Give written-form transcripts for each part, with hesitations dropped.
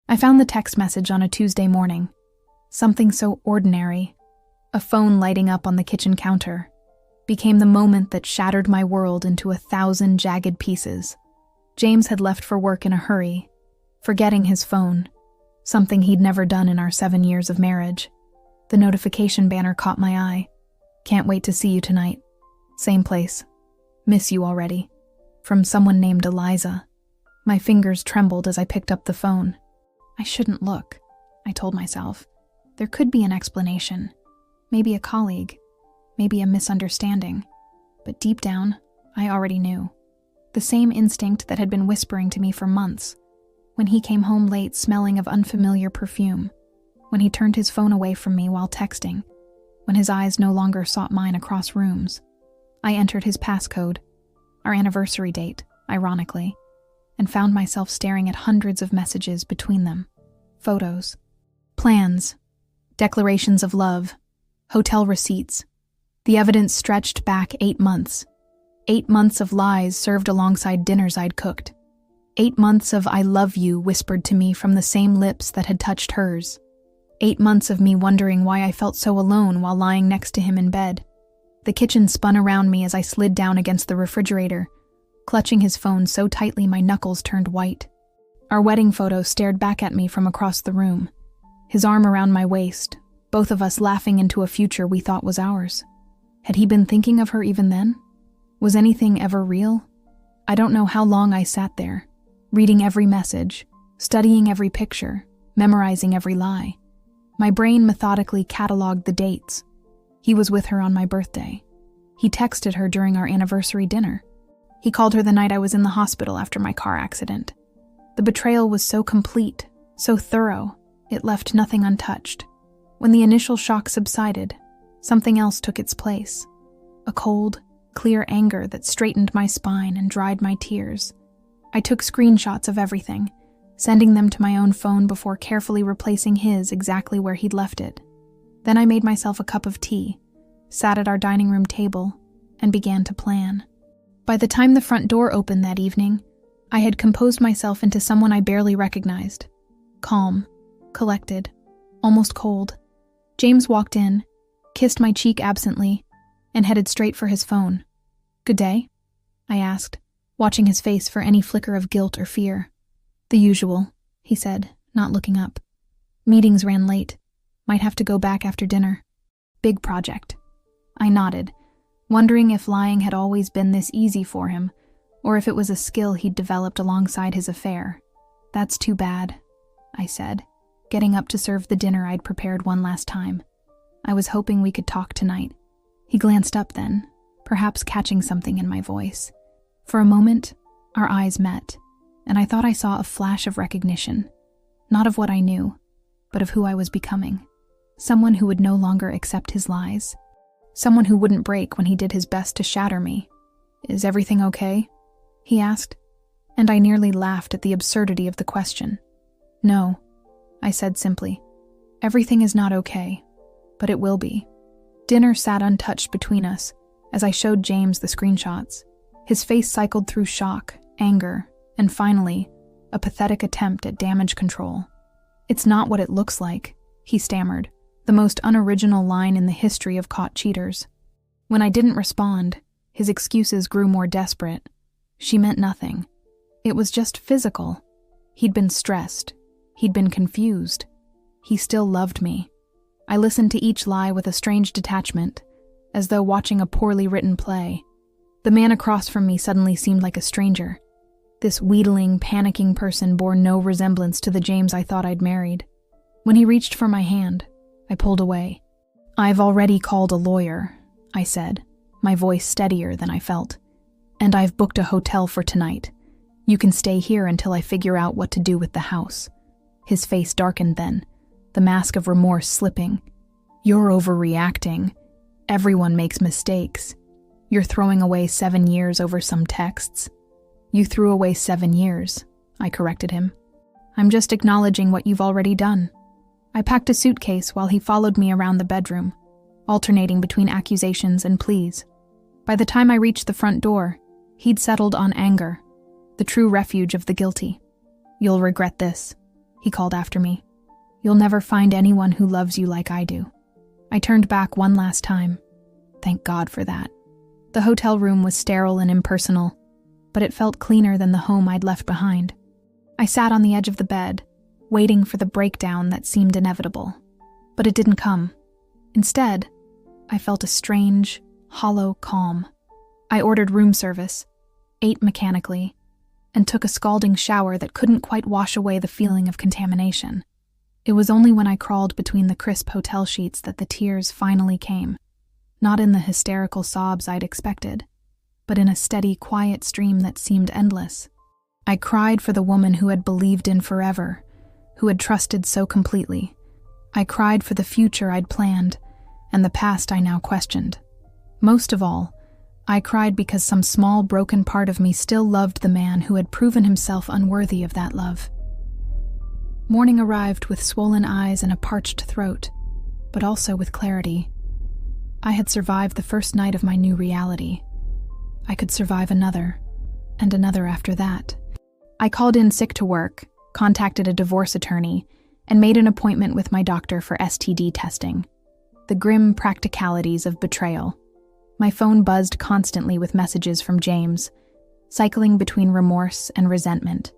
I found the text message on a Tuesday morning. Something so ordinary, a phone lighting up on the kitchen counter, became the moment that shattered my world into 1,000 jagged pieces. James had left for work in a hurry, forgetting his phone, something he'd never done in our 7 years of marriage. The notification banner caught my eye. Can't wait to see you tonight. Same place. Miss you already. From someone named Eliza. My fingers trembled as I picked up the phone. I shouldn't look, I told myself. There could be an explanation. Maybe a colleague. Maybe a misunderstanding. But deep down, I already knew. The same instinct that had been whispering to me for months. When he came home late smelling of unfamiliar perfume. When he turned his phone away from me while texting. When his eyes no longer sought mine across rooms. I entered his passcode, our anniversary date, ironically, and found myself staring at hundreds of messages between them. Photos, plans, declarations of love, hotel receipts. The evidence stretched back 8 months. 8 months of lies served alongside dinners I'd cooked. 8 months of I love you whispered to me from the same lips that had touched hers. 8 months of me wondering why I felt so alone while lying next to him in bed. The kitchen spun around me as I slid down against the refrigerator, clutching his phone so tightly my knuckles turned white. Our wedding photo stared back at me from across the room, his arm around my waist, both of us laughing into a future we thought was ours. Had he been thinking of her even then? Was anything ever real? I don't know how long I sat there, reading every message, studying every picture, memorizing every lie. My brain methodically cataloged the dates. He was with her on my birthday. He texted her during our anniversary dinner. He called her the night I was in the hospital after my car accident. The betrayal was so complete, so thorough, it left nothing untouched. When the initial shock subsided, something else took its place. A cold, clear anger that straightened my spine and dried my tears. I took screenshots of everything, sending them to my own phone before carefully replacing his exactly where he'd left it. Then I made myself a cup of tea, sat at our dining room table, and began to plan. By the time the front door opened that evening, I had composed myself into someone I barely recognized. Calm, collected, almost cold. James walked in, kissed my cheek absently, and headed straight for his phone. "Good day?" I asked, watching his face for any flicker of guilt or fear. "The usual," he said, not looking up. "Meetings ran late. Might have to go back after dinner. Big project." I nodded, wondering if lying had always been this easy for him, or if it was a skill he'd developed alongside his affair. "That's too bad," I said, getting up to serve the dinner I'd prepared one last time. "I was hoping we could talk tonight." He glanced up then, perhaps catching something in my voice. For a moment, our eyes met, and I thought I saw a flash of recognition, not of what I knew, but of who I was becoming. Someone who would no longer accept his lies. Someone who wouldn't break when he did his best to shatter me. "Is everything okay?" he asked, and I nearly laughed at the absurdity of the question. "No," I said simply. "Everything is not okay, but it will be." Dinner sat untouched between us as I showed James the screenshots. His face cycled through shock, anger, and finally, a pathetic attempt at damage control. "It's not what it looks like," he stammered, the most unoriginal line in the history of caught cheaters. When I didn't respond, his excuses grew more desperate. She meant nothing. It was just physical. He'd been stressed. He'd been confused. He still loved me. I listened to each lie with a strange detachment, as though watching a poorly written play. The man across from me suddenly seemed like a stranger. This wheedling, panicking person bore no resemblance to the James I thought I'd married. When he reached for my hand, I pulled away. "I've already called a lawyer," I said, my voice steadier than I felt. "And I've booked a hotel for tonight. You can stay here until I figure out what to do with the house." His face darkened then, the mask of remorse slipping. "You're overreacting. Everyone makes mistakes. You're throwing away 7 years over some texts." "You threw away 7 years," I corrected him. "I'm just acknowledging what you've already done." I packed a suitcase while he followed me around the bedroom, alternating between accusations and pleas. By the time I reached the front door, he'd settled on anger, the true refuge of the guilty. "You'll regret this," he called after me. "You'll never find anyone who loves you like I do." I turned back one last time. Thank God for that. The hotel room was sterile and impersonal, but it felt cleaner than the home I'd left behind. I sat on the edge of the bed, waiting for the breakdown that seemed inevitable. But it didn't come. Instead, I felt a strange, hollow calm. I ordered room service, ate mechanically, and took a scalding shower that couldn't quite wash away the feeling of contamination. It was only when I crawled between the crisp hotel sheets that the tears finally came. Not in the hysterical sobs I'd expected, but in a steady, quiet stream that seemed endless. I cried for the woman who had believed in forever, who had trusted so completely. I cried for the future I'd planned, and the past I now questioned. Most of all, I cried because some small, broken part of me still loved the man who had proven himself unworthy of that love. Morning arrived with swollen eyes and a parched throat, but also with clarity. I had survived the first night of my new reality. I could survive another, and another after that. I called in sick to work, contacted a divorce attorney, and made an appointment with my doctor for STD testing. The grim practicalities of betrayal. My phone buzzed constantly with messages from James, cycling between remorse and resentment.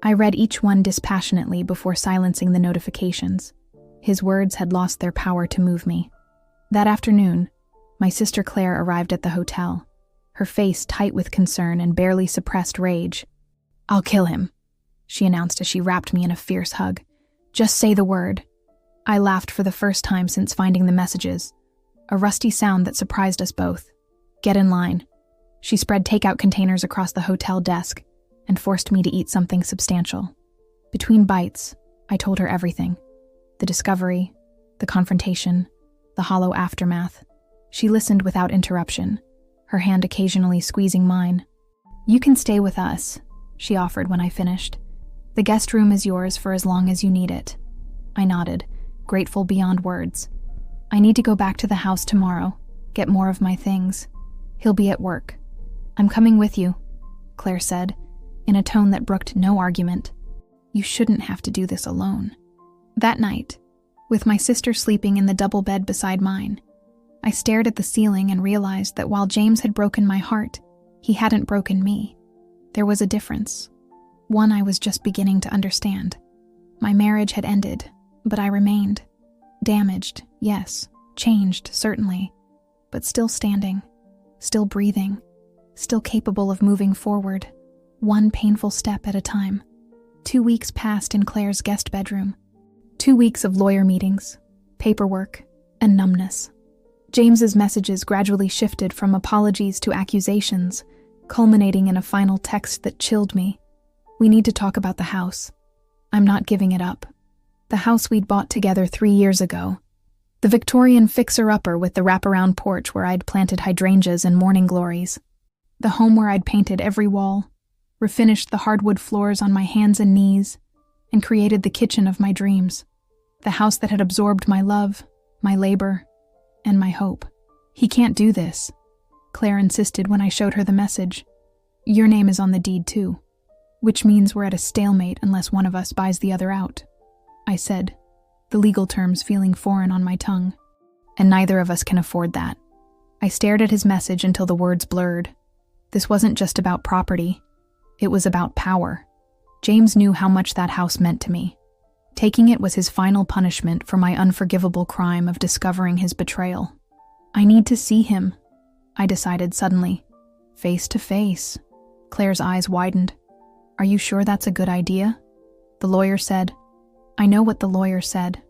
I read each one dispassionately before silencing the notifications. His words had lost their power to move me. That afternoon, my sister Claire arrived at the hotel, her face tight with concern and barely suppressed rage. "I'll kill him," she announced as she wrapped me in a fierce hug. "Just say the word." I laughed for the first time since finding the messages, a rusty sound that surprised us both. "Get in line." She spread takeout containers across the hotel desk and forced me to eat something substantial. Between bites, I told her everything. The discovery, the confrontation, the hollow aftermath. She listened without interruption, her hand occasionally squeezing mine. "You can stay with us," she offered when I finished. "The guest room is yours for as long as you need it." I nodded, grateful beyond words. "I need to go back to the house tomorrow, get more of my things. He'll be at work." "I'm coming with you," Claire said, in a tone that brooked no argument. "You shouldn't have to do this alone." That night, with my sister sleeping in the double bed beside mine, I stared at the ceiling and realized that while James had broken my heart, he hadn't broken me. There was a difference, one I was just beginning to understand. My marriage had ended, but I remained. Damaged, yes. Changed, certainly. But still standing, still breathing, still capable of moving forward, one painful step at a time. 2 weeks passed in Claire's guest bedroom. 2 weeks of lawyer meetings, paperwork, and numbness. James's messages gradually shifted from apologies to accusations, culminating in a final text that chilled me. "We need to talk about the house. I'm not giving it up." The house we'd bought together 3 years ago. The Victorian fixer-upper with the wraparound porch where I'd planted hydrangeas and morning glories. The home where I'd painted every wall, refinished the hardwood floors on my hands and knees, and created the kitchen of my dreams. The house that had absorbed my love, my labor, and my hope. "He can't do this," Claire insisted when I showed her the message. "Your name is on the deed too, which means we're at a stalemate unless one of us buys the other out," I said, the legal terms feeling foreign on my tongue. "And neither of us can afford that." I stared at his message until the words blurred. This wasn't just about property. It was about power. James knew how much that house meant to me. Taking it was his final punishment for my unforgivable crime of discovering his betrayal. "I need to see him," I decided suddenly. "Face to face." Claire's eyes widened. "Are you sure that's a good idea?" The lawyer said. "I know what the lawyer said,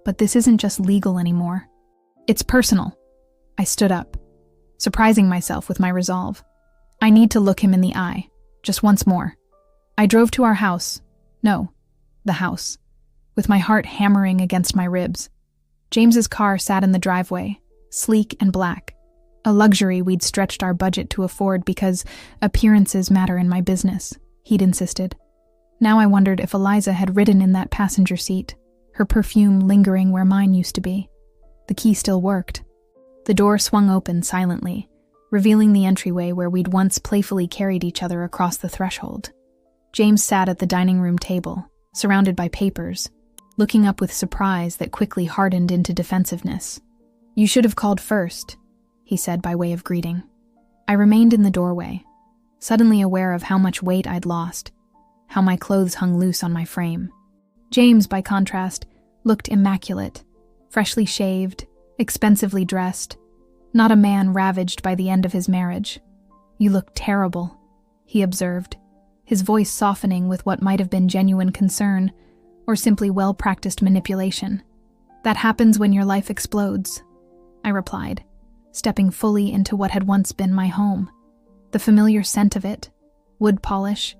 but this isn't just legal anymore. It's personal." I stood up, surprising myself with my resolve. "I need to look him in the eye, just once more." I drove to our house. No, the house, with my heart hammering against my ribs. James's car sat in the driveway, sleek and black, a luxury we'd stretched our budget to afford because appearances matter in my business, he'd insisted. Now I wondered if Eliza had ridden in that passenger seat, her perfume lingering where mine used to be. The key still worked. The door swung open silently, revealing the entryway where we'd once playfully carried each other across the threshold. James sat at the dining room table, surrounded by papers, looking up with surprise that quickly hardened into defensiveness. "You should have called first," he said by way of greeting. I remained in the doorway, suddenly aware of how much weight I'd lost, how my clothes hung loose on my frame. James, by contrast, looked immaculate, freshly shaved, expensively dressed, not a man ravaged by the end of his marriage. "You look terrible," he observed, his voice softening with what might have been genuine concern or simply well-practiced manipulation. "That happens when your life explodes," I replied, stepping fully into what had once been my home. The familiar scent of it, wood polish,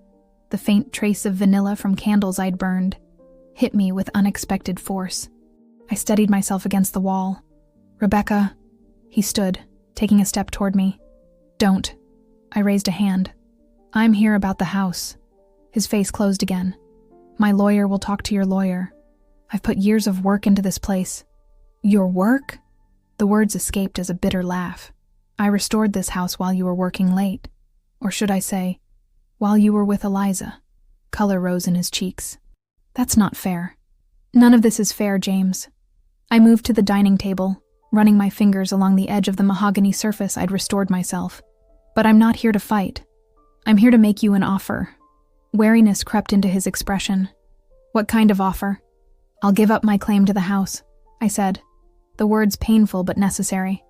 the faint trace of vanilla from candles I'd burned, hit me with unexpected force. I steadied myself against the wall. "Rebecca," he stood, taking a step toward me. "Don't." I raised a hand. "I'm here about the house." His face closed again. "My lawyer will talk to your lawyer. I've put years of work into this place." "Your work?" The words escaped as a bitter laugh. "I restored this house while you were working late. Or should I say, while you were with Eliza." Color rose in his cheeks. "That's not fair." "None of this is fair, James." I moved to the dining table, running my fingers along the edge of the mahogany surface I'd restored myself. "But I'm not here to fight. I'm here to make you an offer." Wariness crept into his expression. "What kind of offer?" "I'll give up my claim to the house," I said, the words painful but necessary.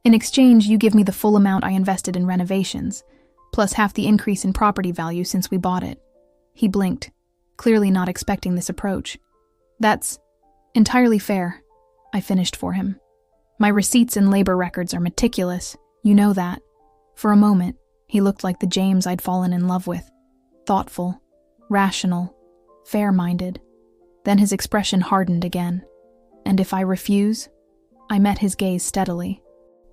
"In exchange, you give me the full amount I invested in renovations, plus half the increase in property value since we bought it." He blinked, clearly not expecting this approach. "That's entirely fair," I finished for him. "My receipts and labor records are meticulous, you know that." For a moment, he looked like the James I'd fallen in love with. Thoughtful, rational, fair-minded. Then his expression hardened again. "And if I refuse?" I met his gaze steadily.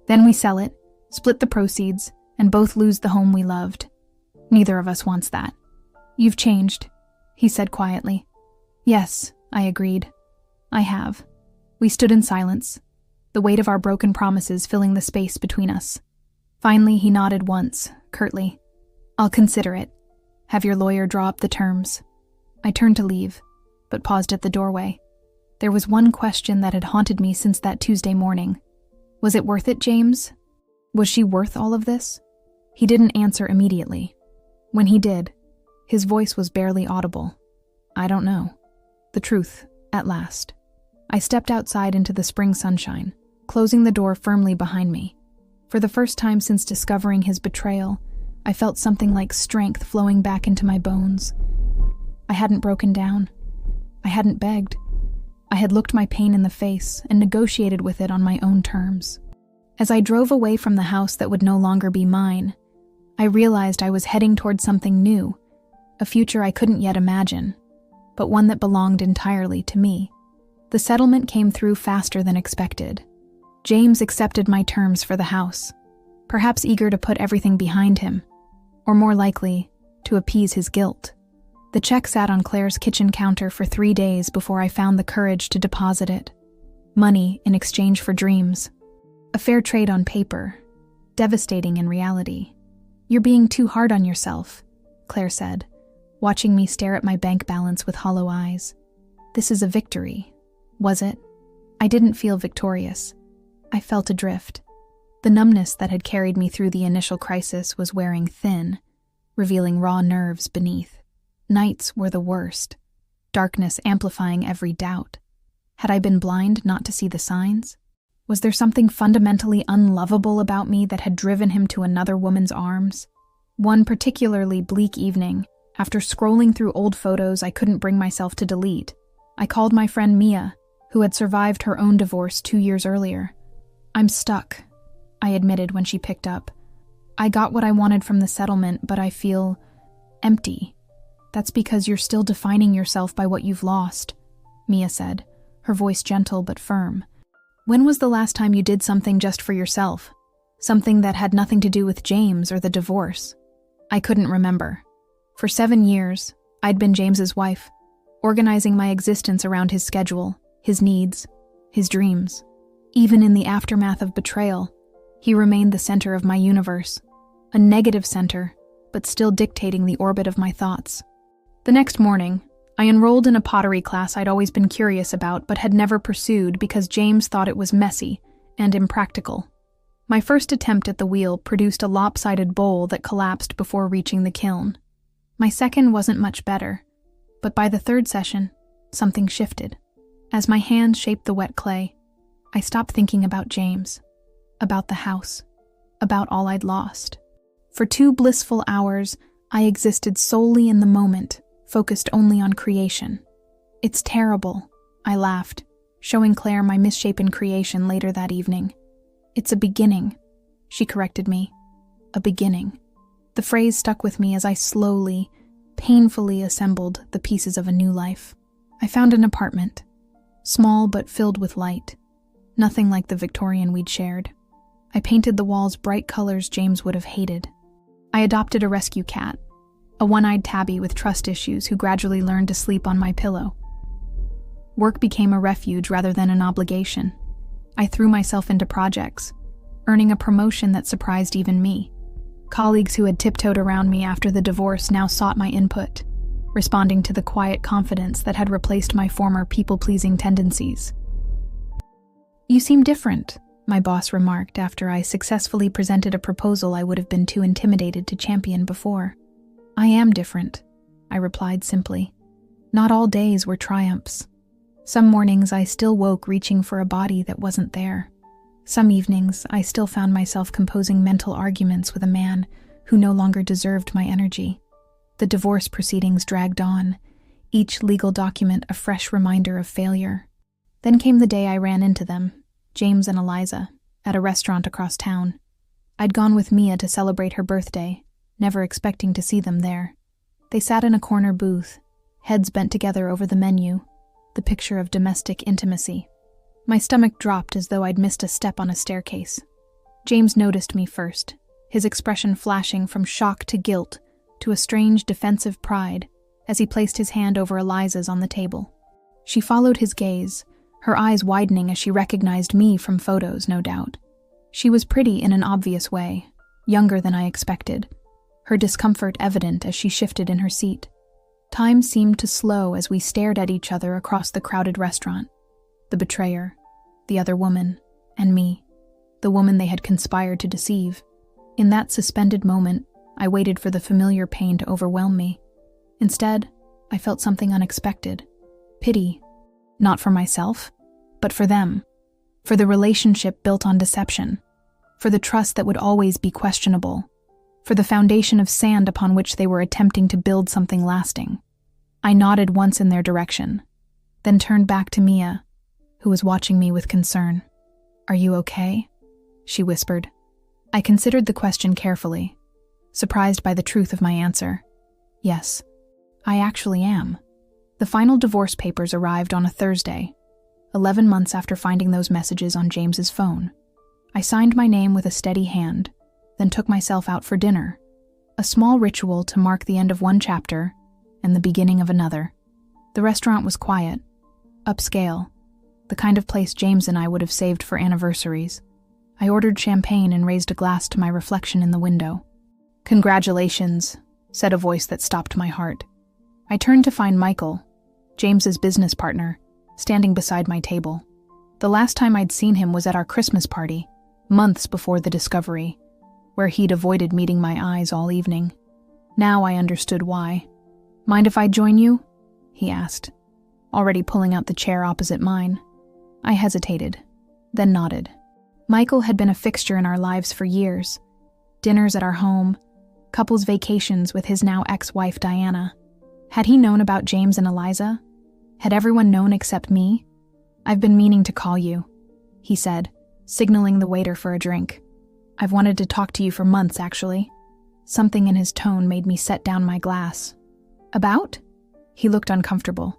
"Then we sell it, split the proceeds, and both lose the home we loved. Neither of us wants that." "You've changed," he said quietly. "Yes," I agreed. "I have." We stood in silence, the weight of our broken promises filling the space between us. Finally, he nodded once, curtly. "I'll consider it. Have your lawyer draw up the terms." I turned to leave, but paused at the doorway. There was one question that had haunted me since that Tuesday morning. Was it worth it, James? Was she worth all of this? He didn't answer immediately. When he did, his voice was barely audible. "I don't know." The truth, at last. I stepped outside into the spring sunshine, closing the door firmly behind me. For the first time since discovering his betrayal, I felt something like strength flowing back into my bones. I hadn't broken down. I hadn't begged. I had looked my pain in the face and negotiated with it on my own terms. As I drove away from the house that would no longer be mine, I realized I was heading toward something new, a future I couldn't yet imagine, but one that belonged entirely to me. The settlement came through faster than expected. James accepted my terms for the house, perhaps eager to put everything behind him, or more likely, to appease his guilt. The check sat on Claire's kitchen counter for 3 days before I found the courage to deposit it. Money in exchange for dreams. A fair trade on paper, devastating in reality. "You're being too hard on yourself," Claire said, watching me stare at my bank balance with hollow eyes. This is a victory, was it? I didn't feel victorious. I felt adrift. The numbness that had carried me through the initial crisis was wearing thin, revealing raw nerves beneath. Nights were the worst, darkness amplifying every doubt. Had I been blind not to see the signs? Was there something fundamentally unlovable about me that had driven him to another woman's arms? One particularly bleak evening, after scrolling through old photos I couldn't bring myself to delete, I called my friend Mia, who had survived her own divorce 2 years earlier. "I'm stuck," I admitted when she picked up. "I got what I wanted from the settlement, but I feel empty." "That's because you're still defining yourself by what you've lost," Mia said, her voice gentle but firm. "When was the last time you did something just for yourself? Something that had nothing to do with James or the divorce?" I couldn't remember. For 7 years, I'd been James's wife, organizing my existence around his schedule, his needs, his dreams. Even in the aftermath of betrayal, he remained the center of my universe, a negative center, but still dictating the orbit of my thoughts. The next morning, I enrolled in a pottery class I'd always been curious about but had never pursued because James thought it was messy and impractical. My first attempt at the wheel produced a lopsided bowl that collapsed before reaching the kiln. My second wasn't much better, but by the third session, something shifted. As my hand shaped the wet clay, I stopped thinking about James, about the house, about all I'd lost. For 2 blissful hours, I existed solely in the moment, focused only on creation. It's terrible, I laughed, showing Claire my misshapen creation later that evening. It's a beginning, she corrected me. A beginning. The phrase stuck with me as I slowly, painfully assembled the pieces of a new life. I found an apartment, small but filled with light, nothing like the Victorian we'd shared. I painted the walls bright colors James would have hated. I adopted a rescue cat, a one-eyed tabby with trust issues who gradually learned to sleep on my pillow. Work became a refuge rather than an obligation. I threw myself into projects, earning a promotion that surprised even me. Colleagues who had tiptoed around me after the divorce now sought my input, responding to the quiet confidence that had replaced my former people-pleasing tendencies. "You seem different," my boss remarked after I successfully presented a proposal I would have been too intimidated to champion before. "I am different," I replied simply. Not all days were triumphs. Some mornings I still woke reaching for a body that wasn't there. Some evenings I still found myself composing mental arguments with a man who no longer deserved my energy. The divorce proceedings dragged on, each legal document a fresh reminder of failure. Then came the day I ran into them, James and Eliza, at a restaurant across town. I'd gone with Mia to celebrate her birthday, never expecting to see them there. They sat in a corner booth, heads bent together over the menu, the picture of domestic intimacy. My stomach dropped as though I'd missed a step on a staircase. James noticed me first, his expression flashing from shock to guilt to a strange defensive pride as he placed his hand over Eliza's on the table. She followed his gaze, her eyes widening as she recognized me from photos, no doubt. She was pretty in an obvious way, younger than I expected, her discomfort evident as she shifted in her seat. Time seemed to slow as we stared at each other across the crowded restaurant. The betrayer, the other woman, and me, the woman they had conspired to deceive. In that suspended moment, I waited for the familiar pain to overwhelm me. Instead, I felt something unexpected. Pity, not for myself, but for them, for the relationship built on deception, for the trust that would always be questionable, for the foundation of sand upon which they were attempting to build something lasting. I nodded once in their direction, then turned back to Mia, who was watching me with concern. "Are you okay?" she whispered. I considered the question carefully, surprised by the truth of my answer. Yes, I actually am. The final divorce papers arrived on a Thursday, 11 months after finding those messages on James's phone. I signed my name with a steady hand, then took myself out for dinner, a small ritual to mark the end of one chapter and the beginning of another. The restaurant was quiet, upscale, the kind of place James and I would have saved for anniversaries. I ordered champagne and raised a glass to my reflection in the window. "Congratulations," said a voice that stopped my heart. I turned to find Michael, James's business partner, standing beside my table. The last time I'd seen him was at our Christmas party, months before the discovery, where he'd avoided meeting my eyes all evening. Now I understood why. "Mind if I join you?" he asked, already pulling out the chair opposite mine. I hesitated, then nodded. Michael had been a fixture in our lives for years. Dinners at our home, couples vacations with his now ex-wife Diana. Had he known about James and Eliza? Had everyone known except me? "I've been meaning to call you," he said, signaling the waiter for a drink. "I've wanted to talk to you for months, actually." Something in his tone made me set down my glass. "About?" He looked uncomfortable,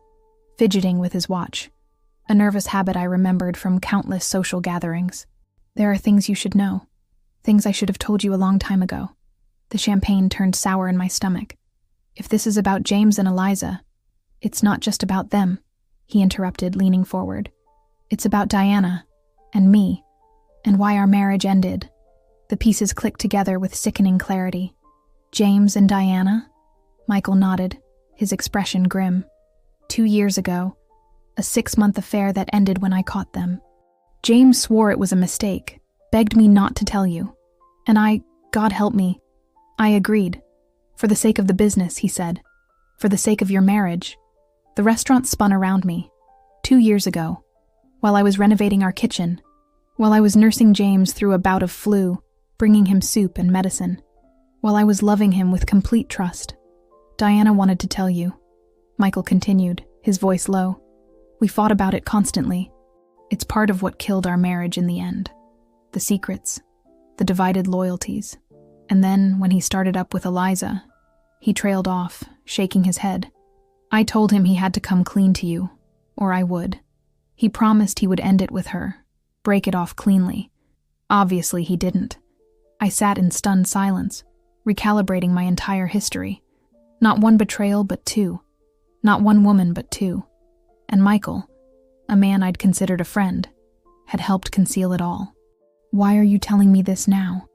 fidgeting with his watch, a nervous habit I remembered from countless social gatherings. "There are things you should know, things I should have told you a long time ago." The champagne turned sour in my stomach. "If this is about James and Eliza, it's not just about them," he interrupted, leaning forward. "It's about Diana, and me, and why our marriage ended." The pieces clicked together with sickening clarity. "James and Diana?" Michael nodded, his expression grim. 2 years ago, a 6-month affair that ended when I caught them. James swore it was a mistake, begged me not to tell you. And I, God help me, I agreed. For the sake of the business, he said. For the sake of your marriage. The restaurant spun around me. 2 years ago, while I was renovating our kitchen, while I was nursing James through a bout of flu, bringing him soup and medicine, while I was loving him with complete trust. Diana wanted to tell you, Michael continued, his voice low. We fought about it constantly. It's part of what killed our marriage in the end. The secrets, the divided loyalties. And then, when he started up with Eliza, he trailed off, shaking his head. I told him he had to come clean to you, or I would. He promised he would end it with her, break it off cleanly. Obviously, he didn't. I sat in stunned silence, recalibrating my entire history. Not one betrayal, but 2. Not one woman, but 2. And Michael, a man I'd considered a friend, had helped conceal it all. Why are you telling me this now?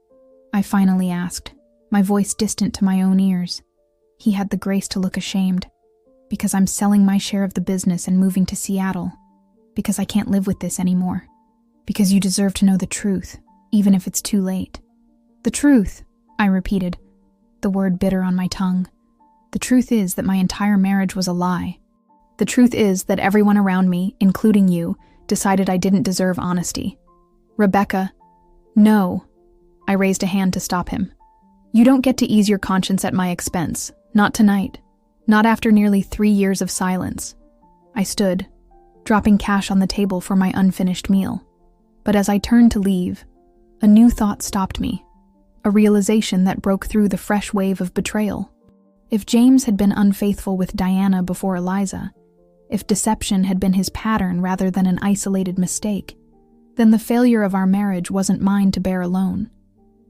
I finally asked, my voice distant to my own ears. He had the grace to look ashamed. Because I'm selling my share of the business and moving to Seattle. Because I can't live with this anymore. Because you deserve to know the truth, even if it's too late. The truth, I repeated, the word bitter on my tongue. The truth is that my entire marriage was a lie. The truth is that everyone around me, including you, decided I didn't deserve honesty. Rebecca, no. I raised a hand to stop him. You don't get to ease your conscience at my expense. Not tonight. Not after nearly 3 years of silence. I stood, dropping cash on the table for my unfinished meal. But as I turned to leave, a new thought stopped me. A realization that broke through the fresh wave of betrayal. If James had been unfaithful with Diana before Eliza, if deception had been his pattern rather than an isolated mistake, then the failure of our marriage wasn't mine to bear alone.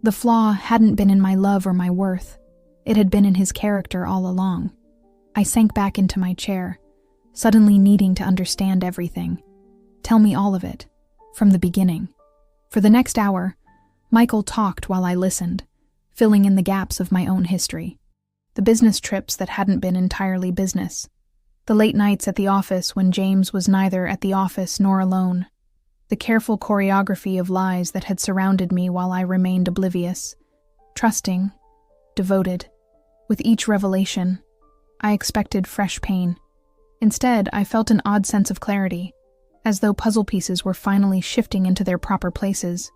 The flaw hadn't been in my love or my worth. It had been in his character all along. I sank back into my chair, suddenly needing to understand everything. Tell me all of it, from the beginning. For the next hour, Michael talked while I listened, filling in the gaps of my own history. The business trips that hadn't been entirely business. The late nights at the office when James was neither at the office nor alone. The careful choreography of lies that had surrounded me while I remained oblivious. Trusting, devoted. With each revelation, I expected fresh pain. Instead, I felt an odd sense of clarity, as though puzzle pieces were finally shifting into their proper places.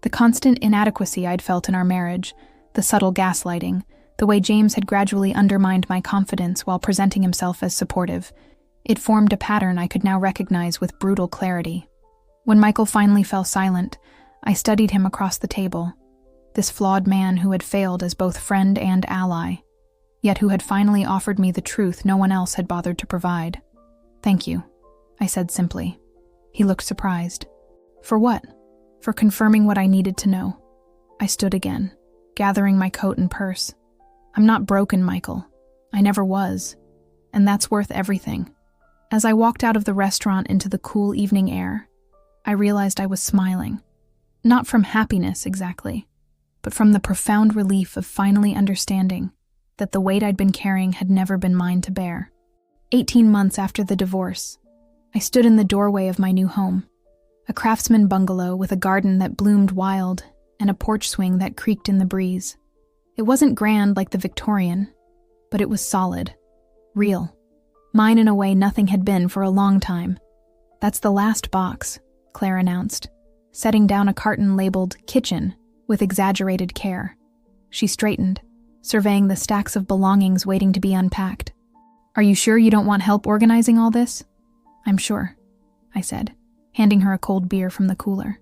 The constant inadequacy I'd felt in our marriage, the subtle gaslighting, the way James had gradually undermined my confidence while presenting himself as supportive, it formed a pattern I could now recognize with brutal clarity. When Michael finally fell silent, I studied him across the table, this flawed man who had failed as both friend and ally, yet who had finally offered me the truth no one else had bothered to provide. Thank you, I said simply. He looked surprised. For what? For confirming what I needed to know. I stood again, gathering my coat and purse. I'm not broken, Michael. I never was. And that's worth everything. As I walked out of the restaurant into the cool evening air, I realized I was smiling. Not from happiness, exactly, but from the profound relief of finally understanding that the weight I'd been carrying had never been mine to bear. 18 months after the divorce, I stood in the doorway of my new home, a craftsman bungalow with a garden that bloomed wild and a porch swing that creaked in the breeze. It wasn't grand like the Victorian, but it was solid, real. Mine in a way nothing had been for a long time. That's the last box, Claire announced, setting down a carton labeled kitchen with exaggerated care. She straightened, surveying the stacks of belongings waiting to be unpacked. Are you sure you don't want help organizing all this? I'm sure, I said, handing her a cold beer from the cooler.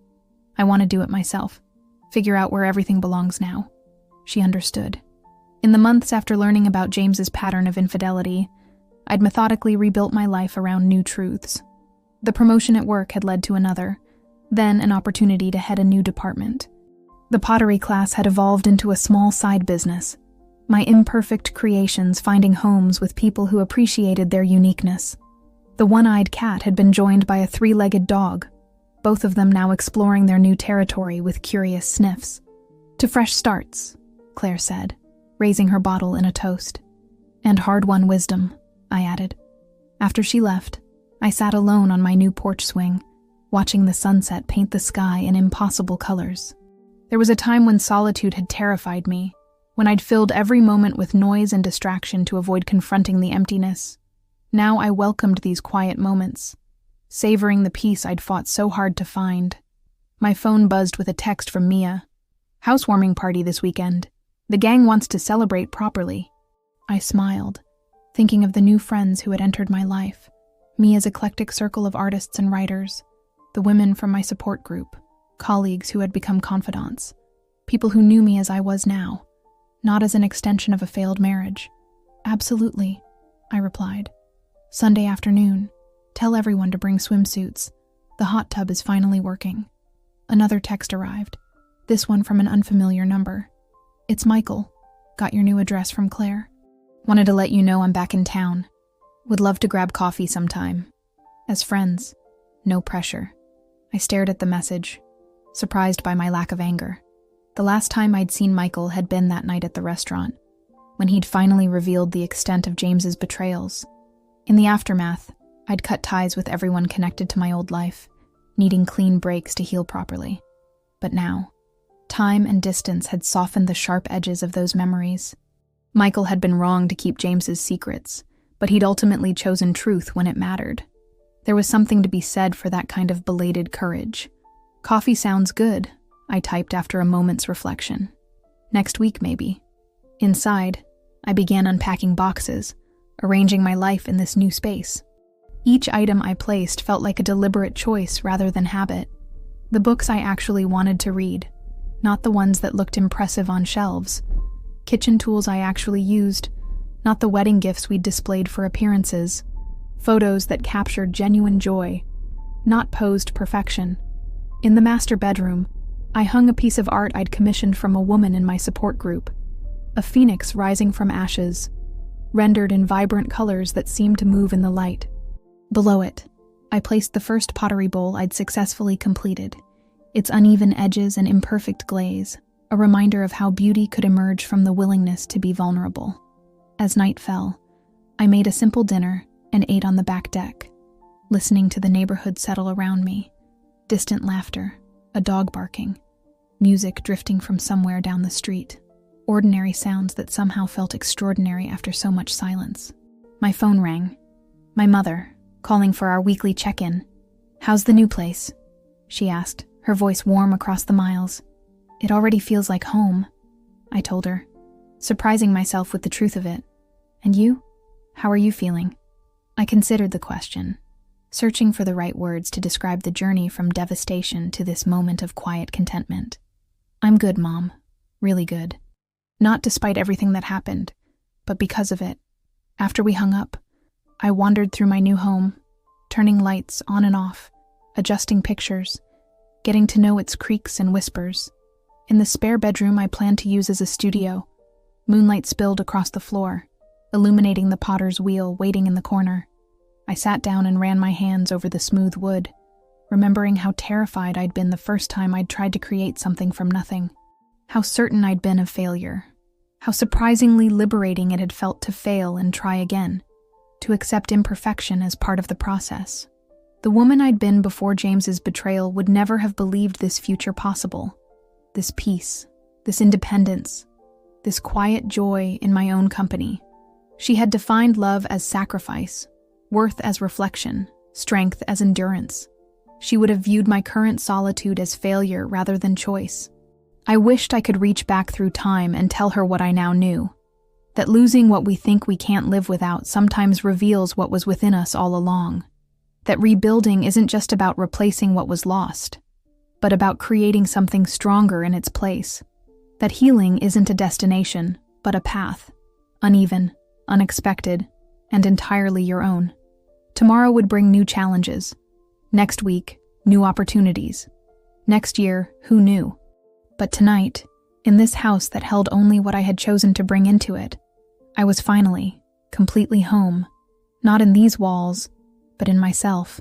I want to do it myself, figure out where everything belongs now. She understood. In the months after learning about James's pattern of infidelity, I'd methodically rebuilt my life around new truths. The promotion at work had led to another, then an opportunity to head a new department. The pottery class had evolved into a small side business, my imperfect creations finding homes with people who appreciated their uniqueness. The one-eyed cat had been joined by a 3-legged dog, both of them now exploring their new territory with curious sniffs. To fresh starts, Claire said, raising her bottle in a toast. And hard-won wisdom, I added. After she left, I sat alone on my new porch swing, watching the sunset paint the sky in impossible colors. There was a time when solitude had terrified me, when I'd filled every moment with noise and distraction to avoid confronting the emptiness. Now I welcomed these quiet moments, savoring the peace I'd fought so hard to find. My phone buzzed with a text from Mia. "Housewarming party this weekend. The gang wants to celebrate properly." I smiled, thinking of the new friends who had entered my life, Mia's eclectic circle of artists and writers, the women from my support group, colleagues who had become confidants, people who knew me as I was now, not as an extension of a failed marriage. "Absolutely," I replied. "Sunday afternoon. Tell everyone to bring swimsuits. The hot tub is finally working." Another text arrived, this one from an unfamiliar number. "It's Michael. Got your new address from Claire. Wanted to let you know I'm back in town. Would love to grab coffee sometime. As friends. No pressure." I stared at the message, surprised by my lack of anger. The last time I'd seen Michael had been that night at the restaurant, when he'd finally revealed the extent of James's betrayals. In the aftermath, I'd cut ties with everyone connected to my old life, needing clean breaks to heal properly. But now, time and distance had softened the sharp edges of those memories. Michael had been wrong to keep James's secrets, but he'd ultimately chosen truth when it mattered. There was something to be said for that kind of belated courage. "Coffee sounds good," I typed after a moment's reflection. "Next week, maybe." Inside, I began unpacking boxes, arranging my life in this new space. Each item I placed felt like a deliberate choice rather than habit. The books I actually wanted to read, not the ones that looked impressive on shelves. Kitchen tools I actually used, not the wedding gifts we'd displayed for appearances. Photos that captured genuine joy, not posed perfection. In the master bedroom, I hung a piece of art I'd commissioned from a woman in my support group, a phoenix rising from ashes, rendered in vibrant colors that seemed to move in the light. Below it, I placed the first pottery bowl I'd successfully completed, its uneven edges and imperfect glaze, a reminder of how beauty could emerge from the willingness to be vulnerable. As night fell, I made a simple dinner and ate on the back deck, listening to the neighborhood settle around me. Distant laughter, a dog barking, music drifting from somewhere down the street. Ordinary sounds that somehow felt extraordinary after so much silence. My phone rang. My mother, calling for our weekly check-in. "How's the new place?" she asked, her voice warm across the miles. "It already feels like home," I told her, surprising myself with the truth of it. "And you? How are you feeling?" I considered the question, searching for the right words to describe the journey from devastation to this moment of quiet contentment. "I'm good, Mom. Really good. Not despite everything that happened, but because of it." After we hung up, I wandered through my new home, turning lights on and off, adjusting pictures, getting to know its creaks and whispers. In the spare bedroom I planned to use as a studio, moonlight spilled across the floor, illuminating the potter's wheel waiting in the corner. I sat down and ran my hands over the smooth wood, remembering how terrified I'd been the first time I'd tried to create something from nothing. How certain I'd been of failure. How surprisingly liberating it had felt to fail and try again, to accept imperfection as part of the process. The woman I'd been before James's betrayal would never have believed this future possible. This peace, this independence, this quiet joy in my own company. She had defined love as sacrifice, worth as reflection, strength as endurance. She would have viewed my current solitude as failure rather than choice. I wished I could reach back through time and tell her what I now knew, that losing what we think we can't live without sometimes reveals what was within us all along, that rebuilding isn't just about replacing what was lost, but about creating something stronger in its place, that healing isn't a destination, but a path, uneven, unexpected, and entirely your own. Tomorrow would bring new challenges. Next week, new opportunities. Next year, who knew? But tonight, in this house that held only what I had chosen to bring into it, I was finally, completely home, not in these walls, but in myself.